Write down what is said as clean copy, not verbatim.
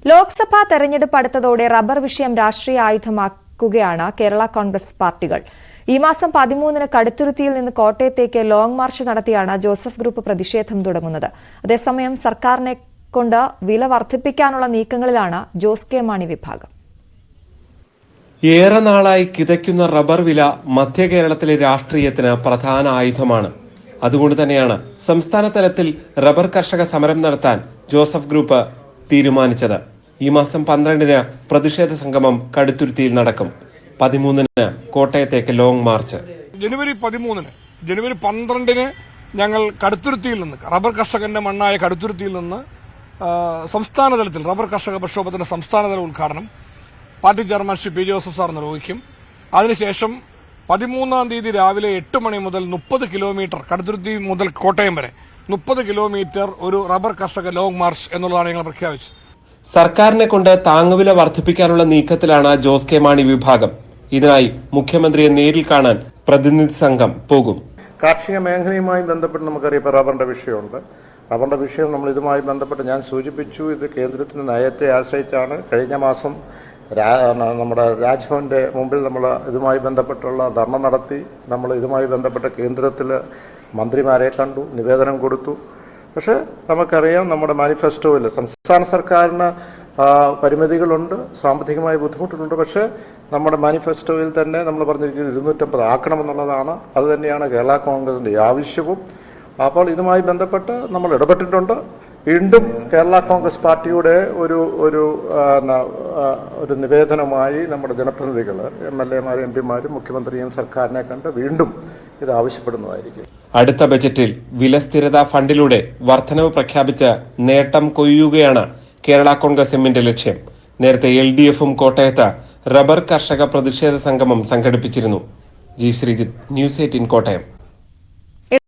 ലോക്സഭാ തെരഞ്ഞെടുപ്പ് അടുത്തതോടെ റബ്ബർ വിഷയം രാഷ്ട്രീയ ആയുധമാക്കുകയാണ് കേരള കോൺഗ്രസ് പാർട്ടികൾ. ഈ മാസം 13-ന് കടുത്തുരുത്തിയിൽ നിന്ന് കോട്ടയത്തേക്ക് ലോങ് മാർച്ച് നടത്തിയാണ് ജോസഫ് ഗ്രൂപ്പ് പ്രതിഷേധം തുടങ്ങുന്നത്. അതേസമയം സർക്കാരിനെ കൊണ്ട് വില വർദ്ധിപ്പിക്കാനുള്ള നീക്കങ്ങളിലാണ് ജോസ് കെ മാണി വിഭാഗം. ഏറെ നാളായി കിതയ്ക്കുന്ന റബ്ബർ വില മധ്യ കേരളത്തിലെ രാഷ്ട്രീയത്തിന് പ്രധാന ആയുധമാണ്. അതുകൊണ്ട് തന്നെയാണ് സംസ്ഥാന തലത്തിൽ റബ്ബർ കർഷക സമരം നടത്താൻ ജോസഫ് ഗ്രൂപ്പ് തീരുമാനിച്ചത്. ഈ മാസം 12-ന് പ്രതിഷേധ സംഗമം കടുത്തുരുത്തിയിൽ നടക്കും. 13-ന് കോട്ടയത്തേക്ക് ലോങ് മാർച്ച്. ജനുവരി 12-ന് ഞങ്ങൾ കടുത്തുരുത്തിയിൽ നിന്ന് റബ്ബർ കർഷകന്റെ മണ്ണായ കടുത്തുരുത്തിയിൽ നിന്ന് സംസ്ഥാന തലത്തിൽ റബ്ബർ കർഷക പ്രക്ഷോഭത്തിന്റെ സംസ്ഥാനതല ഉദ്ഘാടനം party chairman Shri P Joseph sir നിർവഹിക്കും. അതിനുശേഷം 13-ാം തീയതി രാവിലെ 8 മണി മുതൽ 30 കിലോമീറ്റർ കടുത്തുരുത്തി മുതൽ കോട്ടയം വരെ 30 കിലോമീറ്റർ ഒരു റബ്ബർ കർഷക ലോങ് മാർച്ച് എന്നുള്ളതാണ് ഞങ്ങൾ പ്രഖ്യാപിച്ചത്. സർക്കാരിനെ കൊണ്ട് താങ്ങുവില വർദ്ധിപ്പിക്കാനുള്ള നീക്കത്തിലാണ് ജോസ് കെ മാണി വിഭാഗം. ഇതിനായി മുഖ്യമന്ത്രിയെ നേരിൽ കാണാൻ പ്രതിനിധി സംഘം പോകും. കാർഷിക മേഖലയുമായി ബന്ധപ്പെട്ട് നമുക്കറിയാം റബ്ബറിന്റെ വിഷയമുണ്ട്. റബ്ബറിന്റെ വിഷയം നമ്മൾ ഇതുമായി ബന്ധപ്പെട്ട് ഞാൻ സൂചിപ്പിച്ചു. ഇത് കേന്ദ്രത്തിന്റെ നയത്തെ ആശ്രയിച്ചാണ്. കഴിഞ്ഞ മാസം നമ്മുടെ രാജ്ഭവന്റെ മുമ്പിൽ നമ്മൾ ഇതുമായി ബന്ധപ്പെട്ടുള്ള ധർണ നടത്തി. നമ്മൾ ഇതുമായി ബന്ധപ്പെട്ട കേന്ദ്രത്തിൽ മന്ത്രിമാരെ കണ്ടു, നിവേദനം കൊടുത്തു. പക്ഷേ നമുക്കറിയാം നമ്മുടെ മാനിഫെസ്റ്റോയിൽ സംസ്ഥാന സർക്കാരിന് പരിമിതികളുണ്ട്, സാമ്പത്തികമായ ബുദ്ധിമുട്ടുകളുണ്ട്. പക്ഷേ നമ്മുടെ മാനിഫെസ്റ്റോയിൽ തന്നെ നമ്മൾ പറഞ്ഞിരിക്കുന്നത് 250 ആക്കണമെന്നുള്ളതാണ്. അതുതന്നെയാണ് കേരള കോൺഗ്രസിന്റെ ആവശ്യവും. അപ്പോൾ ഇതുമായി ബന്ധപ്പെട്ട് നമ്മൾ ഇടപെട്ടിട്ടുണ്ട്. വീണ്ടും കേരള കോൺഗ്രസ് പാർട്ടിയുടെ ഒരു നിവേദനമായി നമ്മുടെ ജനപ്രതിനിധികൾ MLA-മാരും MP-മാരും മുഖ്യമന്ത്രിയും സർക്കാരിനെ കണ്ട് വീണ്ടും ഇത് ആവശ്യപ്പെടുന്നതായിരിക്കും. അടുത്ത ബജറ്റിൽ വില സ്ഥിരതാ ഫണ്ടിലൂടെ വർധനവ് പ്രഖ്യാപിച്ച് നേട്ടം കൊയ്യുകയാണ് കേരള കോൺഗ്രസ് എമ്മിന്റെ ലക്ഷ്യം. നേരത്തെ LDF-ഉം കോട്ടയത്ത് റബ്ബർ കർഷക പ്രതിഷേധ സംഗമം സംഘടിപ്പിച്ചിരുന്നു. G Sreejith, news 18 Kottayam.